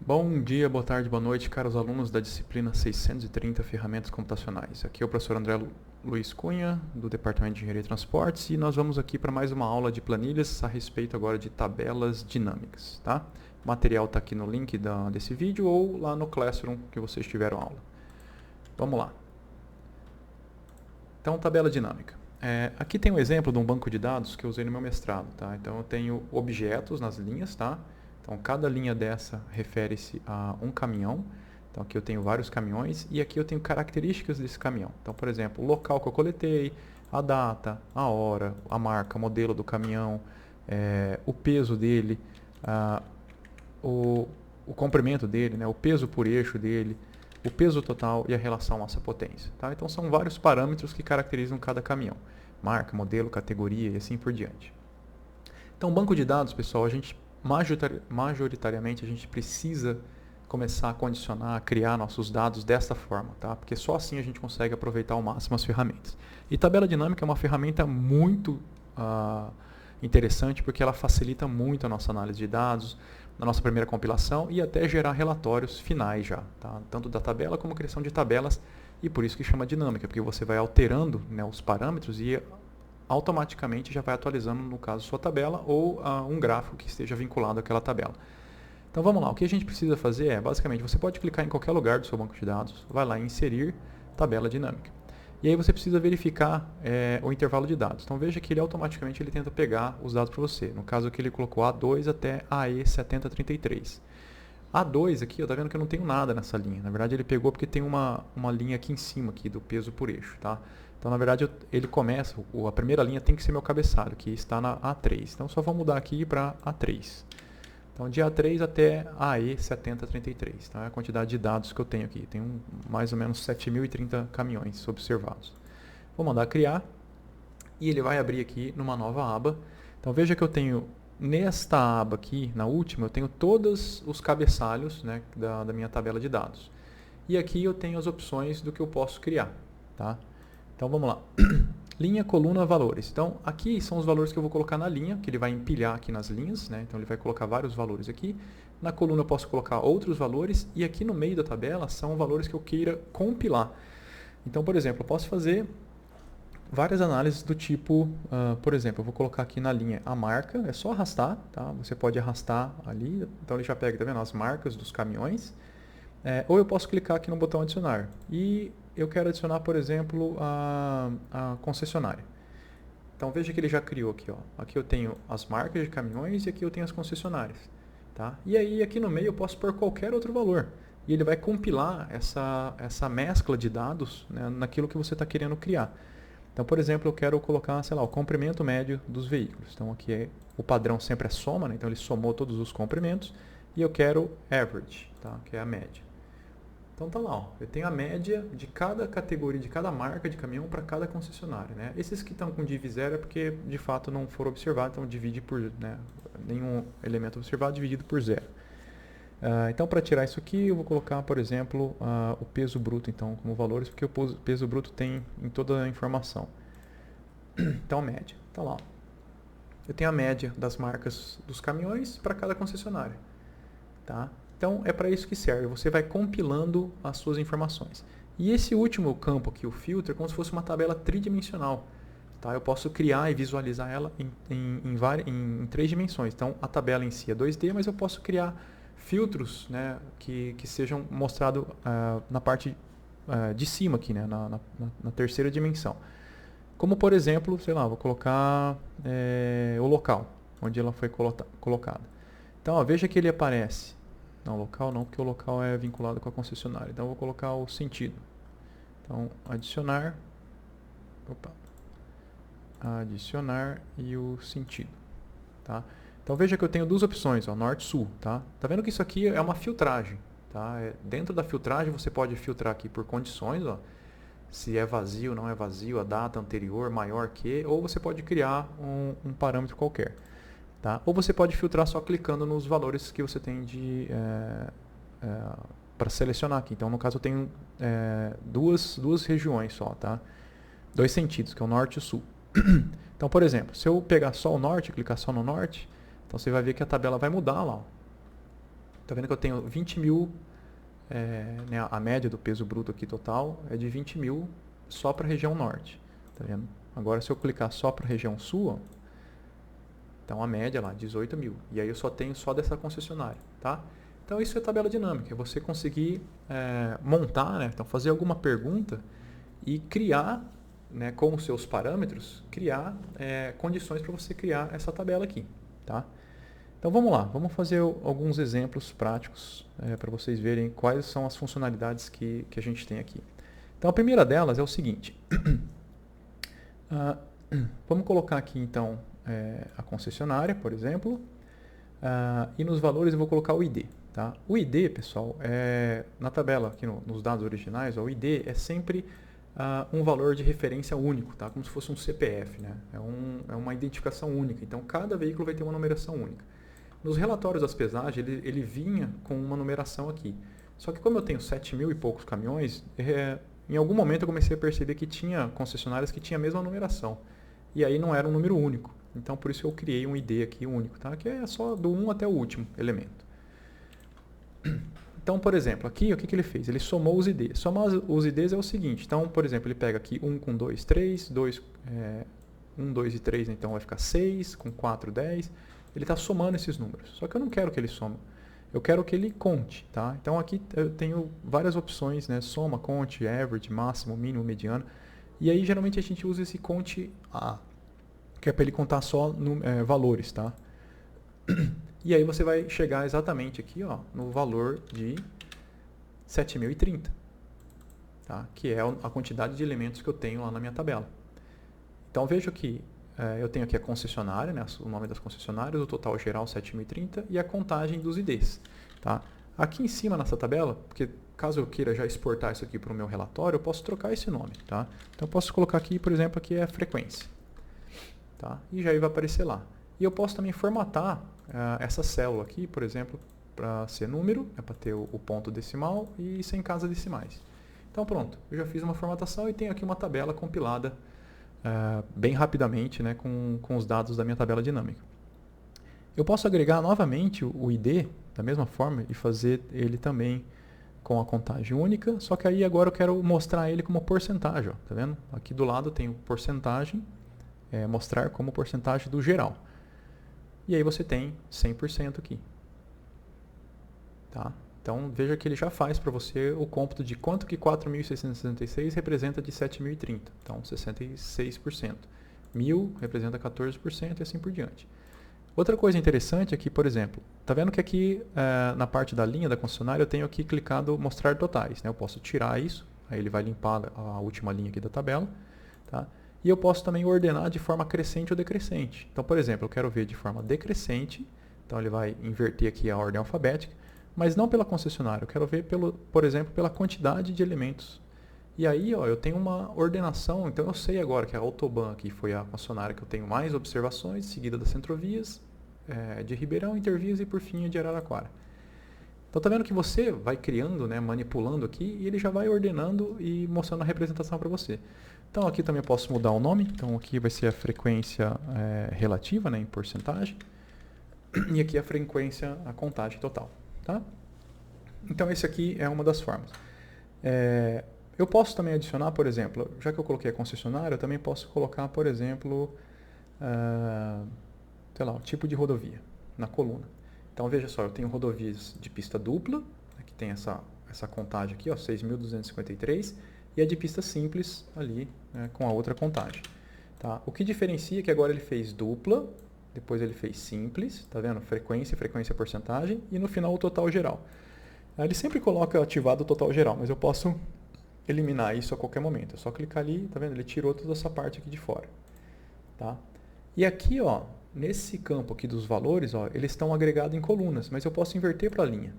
Bom dia, boa tarde, boa noite, caros alunos da disciplina 630 Ferramentas Computacionais. Aqui é o professor André Luiz Cunha, do Departamento de Engenharia e Transportes, e nós vamos aqui para mais uma aula de planilhas a respeito agora de tabelas dinâmicas, tá? O material está aqui no link desse vídeo ou lá no Classroom que vocês tiveram aula. Vamos lá. Então, tabela dinâmica. Aqui tem um exemplo de um banco de dados que eu usei no meu mestrado, tá? Então, eu tenho objetos nas linhas, tá? Então, cada linha dessa refere-se a um caminhão. Então, aqui eu tenho vários caminhões e aqui eu tenho características desse caminhão. Então, por exemplo, o local que eu coletei, a data, a hora, a marca, o modelo do caminhão, o peso dele, o comprimento dele, né? O peso por eixo dele, o peso total e a relação massa-potência. Tá? Então, são vários parâmetros que caracterizam cada caminhão. Marca, modelo, categoria e assim por diante. Então, banco de dados, pessoal, majoritariamente a gente precisa começar a condicionar, a criar nossos dados desta forma, tá? Porque só assim a gente consegue aproveitar ao máximo as ferramentas. E tabela dinâmica é uma ferramenta muito interessante porque ela facilita muito a nossa análise de dados, na nossa primeira compilação e até gerar relatórios finais já, tá? Tanto da tabela como criação de tabelas, e por isso que chama dinâmica, porque você vai alterando, né, os parâmetros e automaticamente já vai atualizando, no caso, sua tabela ou um gráfico que esteja vinculado àquela tabela. Então vamos lá, o que a gente precisa fazer é, basicamente, você pode clicar em qualquer lugar do seu banco de dados, vai lá em inserir tabela dinâmica. E aí você precisa verificar o intervalo de dados. Então veja que ele automaticamente tenta pegar os dados para você. No caso aqui ele colocou A2 até AE7033. A2 aqui, está vendo que eu não tenho nada nessa linha. Na verdade ele pegou porque tem uma linha aqui em cima aqui do peso por eixo. Tá? Então na verdade ele começa, a primeira linha tem que ser meu cabeçalho, que está na A3. Então só vou mudar aqui para A3. Então, de A3 até AE7033, tá? É a quantidade de dados que eu tenho aqui. Tenho mais ou menos 7.030 caminhões observados. Vou mandar criar e ele vai abrir aqui numa nova aba. Então, veja que eu tenho nesta aba aqui, na última, eu tenho todos os cabeçalhos, né, da minha tabela de dados. E aqui eu tenho as opções do que eu posso criar. Tá? Então, vamos lá. Linha, coluna, valores. Então, aqui são os valores que eu vou colocar na linha, que ele vai empilhar aqui nas linhas, né? Então, ele vai colocar vários valores aqui. Na coluna eu posso colocar outros valores e aqui no meio da tabela são valores que eu queira compilar. Então, por exemplo, eu posso fazer várias análises do tipo, por exemplo, eu vou colocar aqui na linha a marca, é só arrastar, tá? Você pode arrastar ali, então ele já pega, tá vendo, as marcas dos caminhões. Ou eu posso clicar aqui no botão adicionar. E eu quero adicionar, por exemplo, a concessionária. Então veja que ele já criou aqui. Ó. Aqui eu tenho as marcas de caminhões e aqui eu tenho as concessionárias. Tá? E aí aqui no meio eu posso pôr qualquer outro valor. E ele vai compilar essa mescla de dados, né, naquilo que você está querendo criar. Então, por exemplo, eu quero colocar, sei lá, o comprimento médio dos veículos. Então aqui o padrão sempre é soma, né? Então ele somou todos os comprimentos. E eu quero average, tá? Que é a média. Então tá lá, ó. Eu tenho a média de cada categoria, de cada marca de caminhão para cada concessionária. Né? Esses que estão com div 0 é porque de fato não foram observados, então divide por, né, nenhum elemento observado dividido por 0. Então para tirar isso aqui eu vou colocar, por exemplo, o peso bruto então, como valores, porque o peso bruto tem em toda a informação. Então média, tá lá. Ó. Eu tenho a média das marcas dos caminhões para cada concessionária. Tá? Então, é para isso que serve. Você vai compilando as suas informações. E esse último campo aqui, o filtro, é como se fosse uma tabela tridimensional. Tá? Eu posso criar e visualizar ela em 3 dimensões. Então, a tabela em si é 2D, mas eu posso criar filtros, né, que sejam mostrados na parte de cima aqui, né, na terceira dimensão. Como, por exemplo, sei lá, vou colocar o local onde ela foi colocada. Então, ó, veja que ele aparece. Não, local não, porque o local é vinculado com a concessionária. Então, eu vou colocar o sentido. Então, adicionar. Opa. Adicionar e o sentido. Tá? Então, veja que eu tenho duas opções, ó, norte e sul. Tá? Tá vendo que isso aqui é uma filtragem. Tá? Dentro da filtragem, você pode filtrar aqui por condições. Ó, se é vazio, não é vazio, a data anterior, maior que. Ou você pode criar um parâmetro qualquer. Tá? Ou você pode filtrar só clicando nos valores que você tem para selecionar aqui. Então, no caso, eu tenho duas regiões só, tá? 2 sentidos, que é o norte e o sul. Então, por exemplo, se eu pegar só o norte, clicar só no norte, então você vai ver que a tabela vai mudar lá. Ó. Tá vendo que eu tenho 20 mil, né, a média do peso bruto aqui total é de 20 mil só para a região norte. Tá vendo? Agora, se eu clicar só para a região sul, ó, então a média lá, 18 mil. E aí eu só tenho só dessa concessionária. Tá? Então isso é tabela dinâmica, é você conseguir montar, né, então fazer alguma pergunta e criar, né, com os seus parâmetros, criar condições para você criar essa tabela aqui. Tá? Então vamos lá, vamos fazer alguns exemplos práticos para vocês verem quais são as funcionalidades que a gente tem aqui. Então a primeira delas é o seguinte, vamos colocar aqui então a concessionária, por exemplo, e nos valores eu vou colocar o ID. Tá? O ID, pessoal, na tabela, aqui nos dados originais, o ID é sempre um valor de referência único, tá? Como se fosse um CPF. Né? É uma identificação única, então cada veículo vai ter uma numeração única. Nos relatórios das pesagens, ele vinha com uma numeração aqui. Só que como eu tenho 7 mil e poucos caminhões, em algum momento eu comecei a perceber que tinha concessionárias que tinham a mesma numeração. E aí não era um número único. Então por isso eu criei um ID aqui único, tá? Que é só do 1 até o último elemento. Então, por exemplo, aqui o que ele fez? Ele somou os IDs. Somar os IDs é o seguinte. Então, por exemplo, ele pega aqui 1 com 2, 3, 1, 2 e 3, então vai ficar 6, com 4, 10. Ele está somando esses números. Só que eu não quero que ele soma. Eu quero que ele conte. Tá? Então, aqui eu tenho várias opções, né? Soma, conte, average, máximo, mínimo, mediano. E aí, geralmente, a gente usa esse conte A, que é para ele contar só valores. Tá? E aí você vai chegar exatamente aqui, ó, no valor de 7.030, tá? Que é a quantidade de elementos que eu tenho lá na minha tabela. Então veja que eu tenho aqui a concessionária, né, o nome das concessionárias, o total geral 7.030 e a contagem dos IDs. Tá? Aqui em cima nessa tabela, porque caso eu queira já exportar isso aqui para o meu relatório, eu posso trocar esse nome. Tá? Então eu posso colocar aqui, por exemplo, aqui é a frequência. Tá? E já vai aparecer lá. E eu posso também formatar essa célula aqui, por exemplo, para ser número, para ter o ponto decimal e sem casas decimais. Então pronto, eu já fiz uma formatação e tenho aqui uma tabela compilada bem rapidamente, né, com os dados da minha tabela dinâmica. Eu posso agregar novamente o ID da mesma forma e fazer ele também com a contagem única, só que aí agora eu quero mostrar ele como porcentagem. Ó, tá vendo? Aqui do lado tem o porcentagem, mostrar como porcentagem do geral. E aí você tem 100% aqui. Tá? Então veja que ele já faz para você o cômputo de quanto que 4.666 representa de 7.030. Então 66%. 1.000 representa 14% e assim por diante. Outra coisa interessante aqui, por exemplo, tá vendo que aqui na parte da linha da concessionária eu tenho aqui clicado mostrar totais. Né? Eu posso tirar isso, aí ele vai limpar a última linha aqui da tabela. Tá? E eu posso também ordenar de forma crescente ou decrescente. Então, por exemplo, eu quero ver de forma decrescente, então ele vai inverter aqui a ordem alfabética, mas não pela concessionária, eu quero ver, por exemplo, pela quantidade de elementos. E aí ó, eu tenho uma ordenação, então eu sei agora que a Autoban aqui foi a concessionária que eu tenho mais observações, seguida das Centrovias, de Ribeirão, Intervias e por fim a de Araraquara. Então tá vendo que você vai criando, né, manipulando aqui e ele já vai ordenando e mostrando a representação para você. Então aqui também eu posso mudar o nome, então aqui vai ser a frequência relativa, né, em porcentagem, e aqui a frequência, a contagem total. Tá? Então esse aqui é uma das formas. Eu posso também adicionar, por exemplo, já que eu coloquei a concessionária, eu também posso colocar, por exemplo, sei lá, o tipo de rodovia na coluna. Então veja só, eu tenho rodovias de pista dupla, que tem essa contagem aqui, ó, 6.253, e a de pista simples ali, né, com a outra contagem. Tá? O que diferencia é que agora ele fez dupla, depois ele fez simples, tá vendo? Frequência, porcentagem, e no final o total geral. Ele sempre coloca ativado o total geral, mas eu posso eliminar isso a qualquer momento. É só clicar ali, tá vendo? Ele tirou toda essa parte aqui de fora. Tá? E aqui, ó, nesse campo aqui dos valores, ó, eles estão agregados em colunas, mas eu posso inverter para a linha.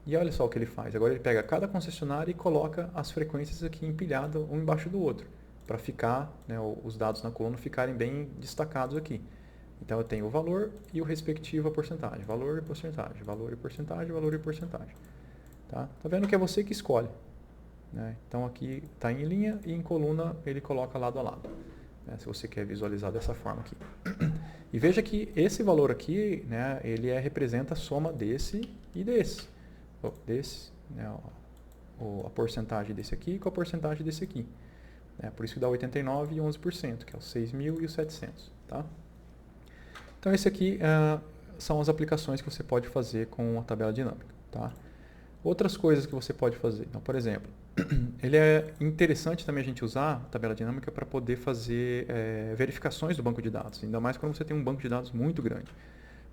E olha só o que ele faz. Agora ele pega cada concessionária e coloca as frequências aqui empilhadas um embaixo do outro, para ficar, né, os dados na coluna ficarem bem destacados aqui. Então eu tenho o valor e o respectivo a porcentagem. Valor e porcentagem, valor e porcentagem, valor e porcentagem. Tá vendo que é você que escolhe. Né? Então aqui está em linha e em coluna ele coloca lado a lado. Né? Se você quer visualizar dessa forma aqui. E veja que esse valor aqui, né, ele representa a soma desse e desse. Desse, né, a porcentagem desse aqui com a porcentagem desse aqui. Por isso que dá 89% e 11%, que é os 6.000 e os 700. Tá? Então, esse aqui são as aplicações que você pode fazer com a tabela dinâmica. Tá? Outras coisas que você pode fazer. Então, por exemplo, ele é interessante também a gente usar a tabela dinâmica para poder fazer verificações do banco de dados, ainda mais quando você tem um banco de dados muito grande.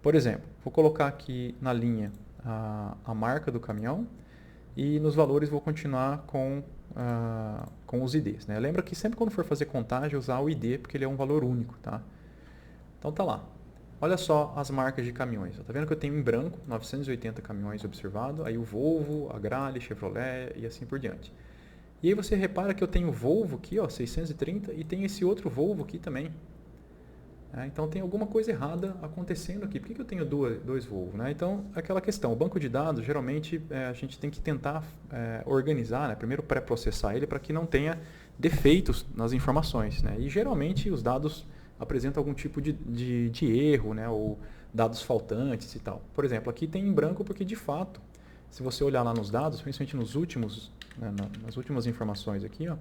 Por exemplo, vou colocar aqui na linha a marca do caminhão e nos valores vou continuar com os IDs. Né? Lembra que sempre quando for fazer contagem, usar o ID, porque ele é um valor único. Tá? Então tá lá. Olha só as marcas de caminhões. Tá vendo que eu tenho em branco 980 caminhões observado, aí o Volvo, a Grale, Chevrolet e assim por diante. E aí você repara que eu tenho o Volvo aqui, ó, 630, e tem esse outro Volvo aqui também. Então tem alguma coisa errada acontecendo aqui. Por que eu tenho dois Volvo? Né? Então, aquela questão, o banco de dados, geralmente a gente tem que tentar organizar, né? Primeiro pré-processar ele para que não tenha defeitos nas informações. Né? E geralmente os dados apresentam algum tipo de erro, né? Ou dados faltantes e tal. Por exemplo, aqui tem em branco porque de fato, se você olhar lá nos dados, principalmente nos últimos, né, nas últimas informações aqui, ó,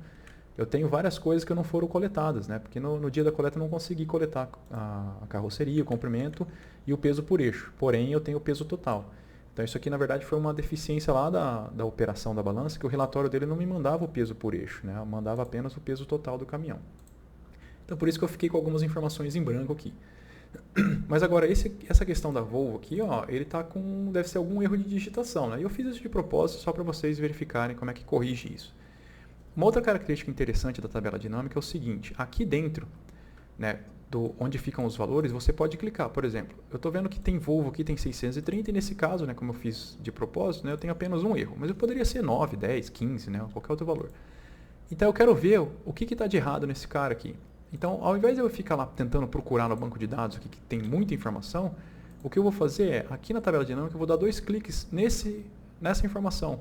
eu tenho várias coisas que não foram coletadas, né? Porque no dia da coleta eu não consegui coletar a carroceria, o comprimento e o peso por eixo. Porém, eu tenho o peso total. Então, isso aqui, na verdade, foi uma deficiência lá da operação da balança, que o relatório dele não me mandava o peso por eixo, né? Eu mandava apenas o peso total do caminhão. Então, por isso que eu fiquei com algumas informações em branco aqui. Mas agora, essa questão da Volvo aqui, ó, ele tá deve ser algum erro de digitação, né? E eu fiz isso de propósito só para vocês verificarem como é que corrige isso. Uma outra característica interessante da tabela dinâmica é o seguinte, aqui dentro, né, onde ficam os valores, você pode clicar. Por exemplo, eu estou vendo que tem Volvo aqui, tem 630, e nesse caso, né, como eu fiz de propósito, né, eu tenho apenas um erro. Mas eu poderia ser 9, 10, 15, né, qualquer outro valor. Então eu quero ver o que está de errado nesse cara aqui. Então, ao invés de eu ficar lá tentando procurar no banco de dados aqui que tem muita informação, o que eu vou fazer é, aqui na tabela dinâmica, eu vou dar 2 cliques nessa informação.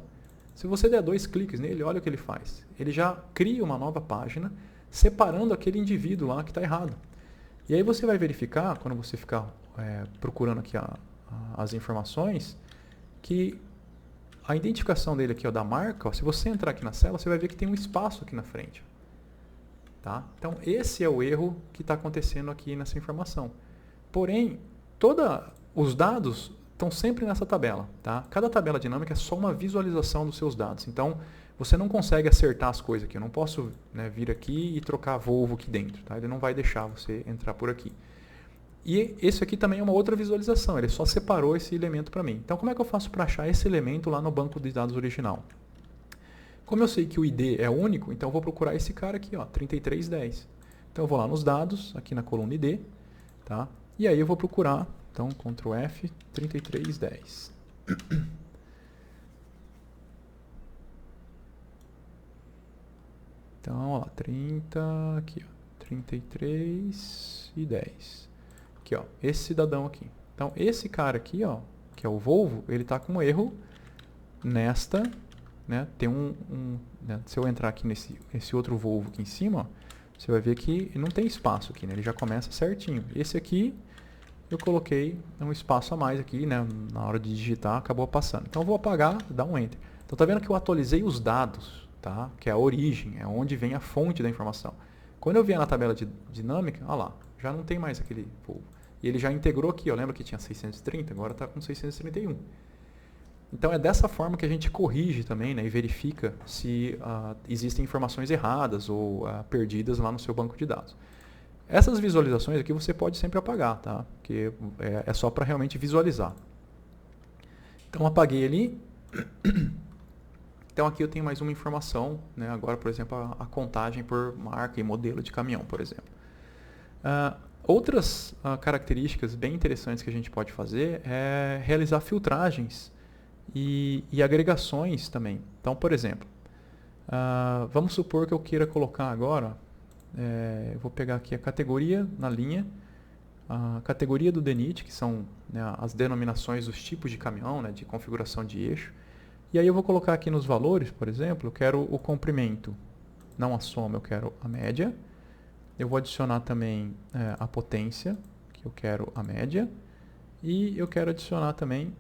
Se você der 2 cliques nele, olha o que ele faz. Ele já cria uma nova página, separando aquele indivíduo lá que está errado. E aí você vai verificar, quando você ficar procurando aqui as informações, que a identificação dele aqui, ó, da marca, ó, se você entrar aqui na célula, você vai ver que tem um espaço aqui na frente. Tá? Então, esse é o erro que está acontecendo aqui nessa informação. Porém, os dados estão sempre nessa tabela. Tá? Cada tabela dinâmica é só uma visualização dos seus dados. Então, você não consegue acertar as coisas aqui. Eu não posso, né, vir aqui e trocar Volvo aqui dentro. Tá? Ele não vai deixar você entrar por aqui. E esse aqui também é uma outra visualização. Ele só separou esse elemento para mim. Então, como é que eu faço para achar esse elemento lá no banco de dados original? Como eu sei que o ID é único, então eu vou procurar esse cara aqui, ó, 3310. Então eu vou lá nos dados, aqui na coluna ID, tá? E aí eu vou procurar, então Ctrl F, 3310. Então, ó, 30, aqui, ó, 33 e 10. Aqui, ó, esse cidadão aqui. Então, esse cara aqui, ó, que é o Volvo, ele tá com um erro nesta, né, tem né, se eu entrar aqui nesse outro Volvo aqui em cima, ó, você vai ver que não tem espaço aqui, né, ele já começa certinho. Esse aqui eu coloquei um espaço a mais aqui, né, na hora de digitar acabou passando. Então eu vou apagar, dar um Enter. Então tá vendo que eu atualizei os dados, tá, que é a origem, é onde vem a fonte da informação. Quando eu vier na tabela dinâmica, olha lá, já não tem mais aquele Volvo. E ele já integrou aqui, ó, lembra que tinha 630, agora está com 631. Então é dessa forma que a gente corrige também, né, e verifica se existem informações erradas ou perdidas lá no seu banco de dados. Essas visualizações aqui você pode sempre apagar, tá? Porque é só para realmente visualizar. Então apaguei ali. Então aqui eu tenho mais uma informação, né? Agora, por exemplo, a contagem por marca e modelo de caminhão, por exemplo. Outras características bem interessantes que a gente pode fazer é realizar filtragens e agregações também. Então, por exemplo, vamos supor que eu queira colocar agora, eu vou pegar aqui a categoria na linha, a categoria do DENIT, que são, né, as denominações dos tipos de caminhão, né, de configuração de eixo. E aí eu vou colocar aqui nos valores, por exemplo, eu quero o comprimento, não a soma, eu quero a média. Eu vou adicionar também a potência, que eu quero a média, e eu quero adicionar também,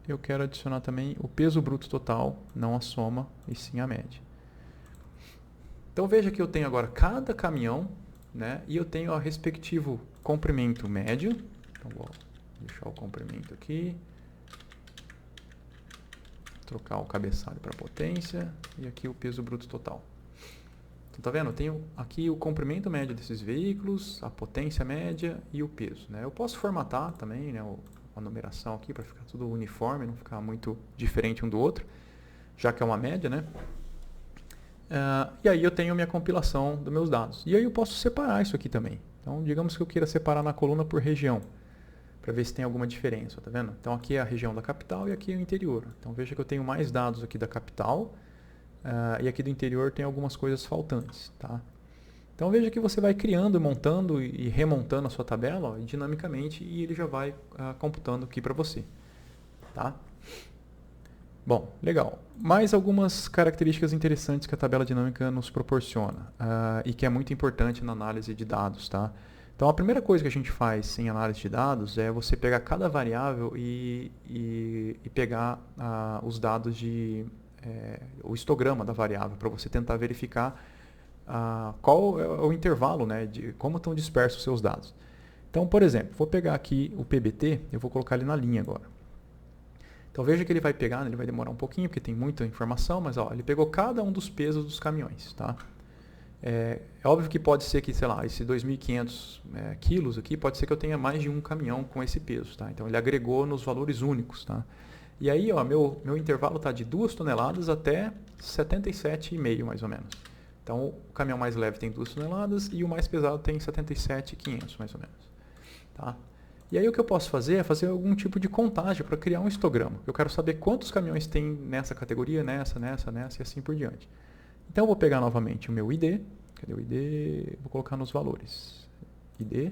eu quero adicionar também o peso bruto total, não a soma, e sim a média. Então veja que eu tenho agora cada caminhão, né, e eu tenho o respectivo comprimento médio. Então vou deixar o comprimento aqui, trocar o cabeçalho para potência e aqui o peso bruto total. Então tá vendo? Eu tenho aqui o comprimento médio desses veículos, a potência média e o peso, né? Eu posso formatar também, né, a numeração aqui para ficar tudo uniforme, não ficar muito diferente um do outro, já que é uma média, né? E aí eu tenho minha compilação dos meus dados. E aí eu posso separar isso aqui também. Então, digamos que eu queira separar na coluna por região, para ver se tem alguma diferença, tá vendo? Então aqui é a região da capital e aqui é o interior. Então veja que eu tenho mais dados aqui da capital, e aqui do interior tem algumas coisas faltantes, tá? Então veja que você vai criando, montando e remontando a sua tabela, ó, dinamicamente, e ele já vai computando aqui para você, tá? Bom, legal. Mais algumas características interessantes que a tabela dinâmica nos proporciona, e que é muito importante na análise de dados, tá? Então a primeira coisa que a gente faz em análise de dados é você pegar cada variável e pegar os dados o histograma da variável, para você tentar verificar qual é o intervalo, né, de como estão dispersos os seus dados. Então, por exemplo, vou pegar aqui o PBT, eu vou colocar ele na linha agora. Então veja que ele vai pegar, ele vai demorar um pouquinho, porque tem muita informação, mas ó, ele pegou cada um dos pesos dos caminhões, tá? É óbvio que pode ser que, sei lá, esse 2.500 quilos aqui, pode ser que eu tenha mais de um caminhão com esse peso, tá? Então ele agregou nos valores únicos, tá? E aí, ó, meu intervalo está de 2 toneladas até 77,5 mais ou menos. Então o caminhão mais leve tem 2 toneladas e o mais pesado tem 77,500 mais ou menos, tá? E aí o que eu posso fazer é fazer algum tipo de contagem para criar um histograma. Eu quero saber quantos caminhões tem nessa categoria, nessa e assim por diante. Então eu vou pegar novamente o meu ID. Cadê o ID? Vou colocar nos valores. ID.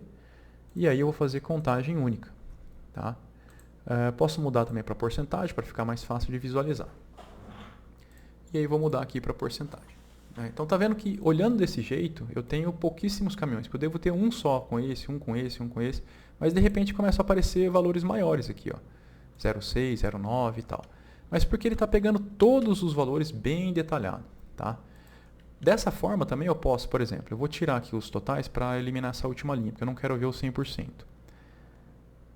E aí eu vou fazer contagem única. Tá? Posso mudar também para porcentagem para ficar mais fácil de visualizar. E aí vou mudar aqui para porcentagem. Então tá vendo que olhando desse jeito eu tenho pouquíssimos caminhões. Eu devo ter um só com esse, um com esse, um com esse. Mas de repente começam a aparecer valores maiores aqui, ó, 0,6, 0,9 e tal. Mas porque ele está pegando todos os valores bem detalhados, tá? Dessa forma também eu posso, por exemplo, eu vou tirar aqui os totais para eliminar essa última linha, porque eu não quero ver o 100%.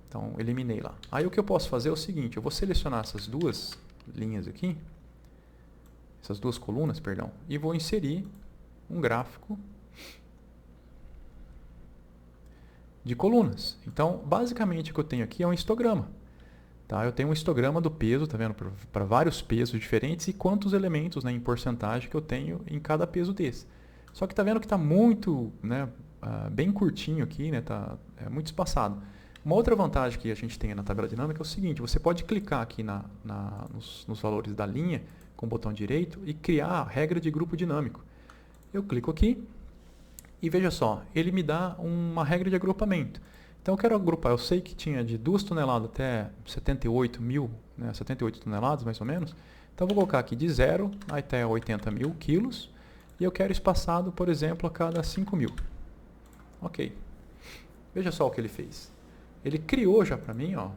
Então eliminei lá. Aí o que eu posso fazer é o seguinte, eu vou selecionar essas duas linhas aqui, essas duas colunas, perdão, e vou inserir um gráfico de colunas. Então, basicamente, o que eu tenho aqui é um histograma. Tá? Eu tenho um histograma do peso, tá vendo? Para vários pesos diferentes e quantos elementos, né, em porcentagem que eu tenho em cada peso desse. Só que tá vendo que está muito, né, bem curtinho aqui, né, é muito espaçado. Uma outra vantagem que a gente tem na tabela dinâmica é o seguinte, você pode clicar aqui nos valores da linha com o botão direito e criar a regra de grupo dinâmico. Eu clico aqui, e veja só, ele me dá uma regra de agrupamento. Então eu quero agrupar, eu sei que tinha de 2 toneladas até 78 mil, né, 78 toneladas mais ou menos. Então eu vou colocar aqui de 0 até 80 mil quilos. E eu quero espaçado, por exemplo, a cada 5 mil. Ok. Veja só o que ele fez. Ele criou já para mim, ó,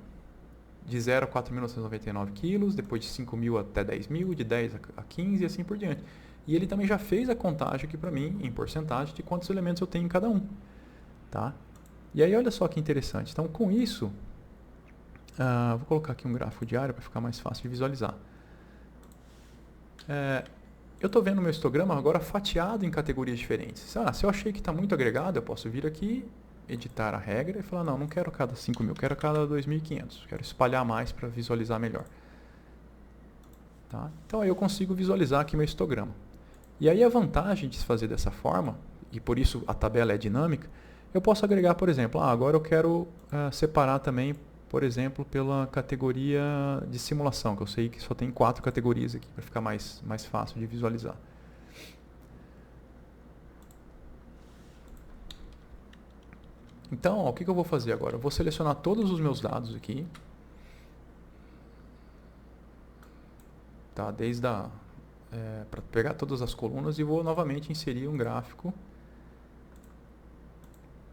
de 0 a 4.999 quilos, depois de 5 mil até 10 mil, de 10 a 15 e assim por diante. E ele também já fez a contagem aqui para mim, em porcentagem, de quantos elementos eu tenho em cada um. Tá? E aí, olha só que interessante. Então, com isso, vou colocar aqui um gráfico diário para ficar mais fácil de visualizar. Eu estou vendo o meu histograma agora fatiado em categorias diferentes. Se eu achei que está muito agregado, eu posso vir aqui, editar a regra e falar, não quero cada 5 mil, quero cada 2.500. Quero espalhar mais para visualizar melhor. Tá? Então, aí eu consigo visualizar aqui meu histograma. E aí a vantagem de se fazer dessa forma, e por isso a tabela é dinâmica, eu posso agregar, por exemplo, agora eu quero separar também, por exemplo, pela categoria de simulação, que eu sei que só tem 4 categorias aqui, para ficar mais fácil de visualizar. Então, ó, o que eu vou fazer agora? Eu vou selecionar todos os meus dados aqui, tá? Para pegar todas as colunas e vou novamente inserir um gráfico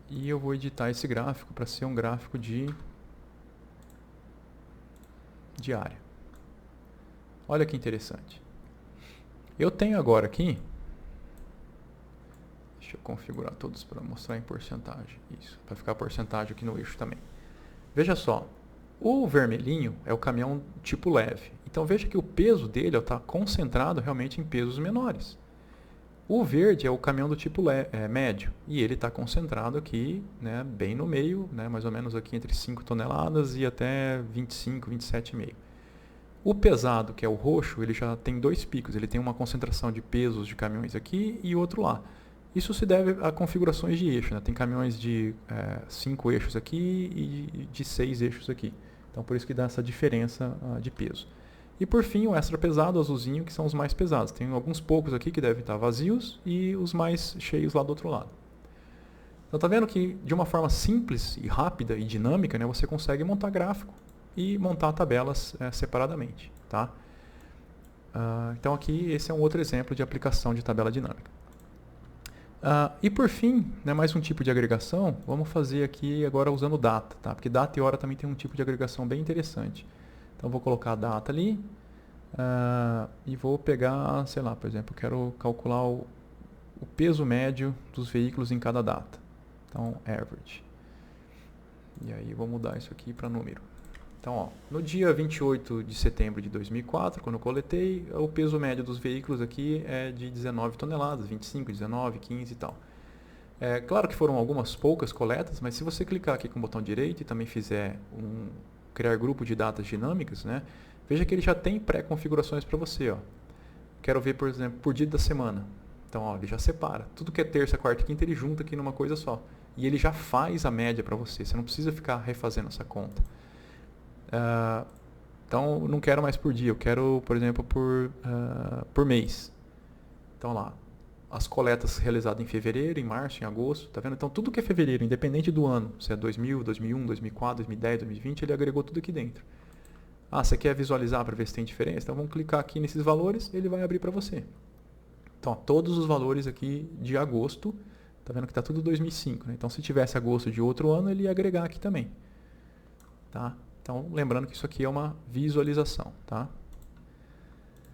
E eu vou editar esse gráfico para ser um gráfico de diária. Olha que interessante. Eu tenho agora aqui, deixa eu configurar todos para mostrar em porcentagem. Isso, para ficar a porcentagem aqui no eixo também. Veja só, o vermelhinho é o caminhão tipo leve. Então veja que o peso dele está concentrado realmente em pesos menores. O verde é o caminhão do tipo médio e ele está concentrado aqui, né, bem no meio, né, mais ou menos aqui entre 5 toneladas e até 25, 27,5. O pesado, que é o roxo, ele já tem dois picos. Ele tem uma concentração de pesos de caminhões aqui e outro lá. Isso se deve a configurações de eixo, né? Tem caminhões de 5 eixos aqui e de 6 eixos aqui. Então por isso que dá essa diferença de peso. E por fim o extra pesado, o azulzinho, que são os mais pesados. Tem alguns poucos aqui que devem estar vazios e os mais cheios lá do outro lado. Então tá vendo que de uma forma simples e rápida e dinâmica, né, você consegue montar gráfico e montar tabelas separadamente. Tá? Então aqui esse é um outro exemplo de aplicação de tabela dinâmica. E por fim, né, mais um tipo de agregação, vamos fazer aqui agora usando data, tá? Porque data e hora também tem um tipo de agregação bem interessante. Então vou colocar a data ali e vou pegar, sei lá, por exemplo, eu quero calcular o peso médio dos veículos em cada data. Então, average. E aí vou mudar isso aqui para número. Então, ó, no dia 28 de setembro de 2004, quando eu coletei, o peso médio dos veículos aqui é de 19 toneladas, 25, 19, 15 e tal. Claro que foram algumas poucas coletas, mas se você clicar aqui com o botão direito e também fizer criar grupo de datas dinâmicas, né, veja que ele já tem pré-configurações para você. Ó. Quero ver, por exemplo, por dia da semana. Então, ó, ele já separa. Tudo que é terça, quarta e quinta, ele junta aqui numa coisa só. E ele já faz a média para você. Você não precisa ficar refazendo essa conta. Então, não quero mais por dia. Eu quero, por exemplo, por mês. Então, lá. As coletas realizadas em fevereiro, em março, em agosto. Tá vendo? Então, tudo que é fevereiro, independente do ano, se é 2000, 2001, 2004, 2010, 2020, ele agregou tudo aqui dentro. Você quer visualizar para ver se tem diferença? Então, vamos clicar aqui nesses valores, ele vai abrir para você. Então, ó, todos os valores aqui de agosto, tá vendo que está tudo 2005, né? Então, se tivesse agosto de outro ano, ele ia agregar aqui também. Tá? Então, lembrando que isso aqui é uma visualização, tá?